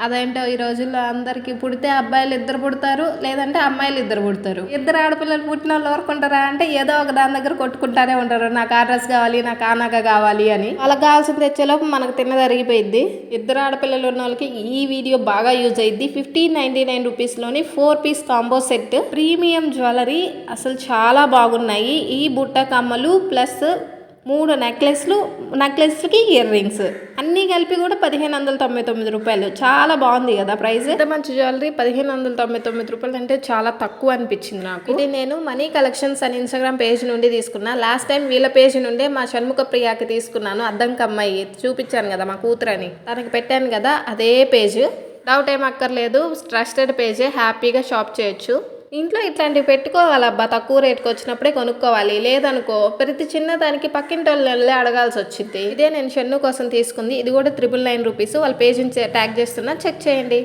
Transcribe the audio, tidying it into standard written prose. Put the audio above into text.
అదేంటో ఈ రోజుల్లో అందరికి పుడితే అబ్బాయిలు 2 పుడతారు, లేదంటే అమ్మాయిలు 2 పుడతారు. 2 ఆడపిల్లలు పుట్టిన వాళ్ళు ఊరుకుంటారా అంటే ఏదో ఒక దాని దగ్గర కొట్టుకుంటానే ఉంటారు. నాకు ఆ డ్రెస్ కావాలి, నాకు ఆ నగ కావాలి అని. వాళ్ళకి కావాల్సింది తెచ్చేలోపు మనకు తిన్నది అరిగిపోయింది. 2 ఆడపిల్లలు ఉన్న వాళ్ళకి ఈ వీడియో బాగా యూజ్ అయ్యింది. 1599 రూపీస్లోని 4 piece combo set, premium jewellery, అసలు చాలా బాగున్నాయి. ఈ బుట్ట కమ్మలు ప్లస్ 3 నెక్లెస్లకి ఇయర్ రింగ్స్ అన్నీ కలిపి కూడా 1599 రూపాయలు. చాలా బాగుంది కదా ప్రైస్. ఇంత మంచి జ్యువెలరీ 1599 రూపాయలు అంటే చాలా తక్కువ అనిపించింది నాకు. ఇది నేను మనీ కలెక్షన్స్ అని ఇన్స్టాగ్రామ్ పేజ్ నుండి తీసుకున్నా. లాస్ట్ టైం వీళ్ళ పేజ్ నుండే మా షణ్ముఖ ప్రియాకి తీసుకున్నాను. అద్దంకి అమ్మాయి చూపించాను కదా మా కూతురని, తనకి పెట్టాను కదా అదే పేజ్. డౌట్ ఏం అక్కర్లేదు, ట్రస్టెడ్ పేజే, హ్యాపీగా షాప్ చేయొచ్చు. ఇంట్లో ఇట్లాంటివి పెట్టుకోవాలబ్బా, తక్కువ రేటుకి వచ్చినప్పుడే కొనుక్కోవాలి. లేదనుకో ప్రతి చిన్న దానికి పక్కింటి వాళ్ళు అడగాల్సి వచ్చింది. ఇదే నేను షన్ను కోసం తీసుకుంది. ఇది కూడా 999 రూపీస్. వాళ్ళ పేజ్ని ట్యాగ్ చేస్తున్నా, చెక్ చేయండి.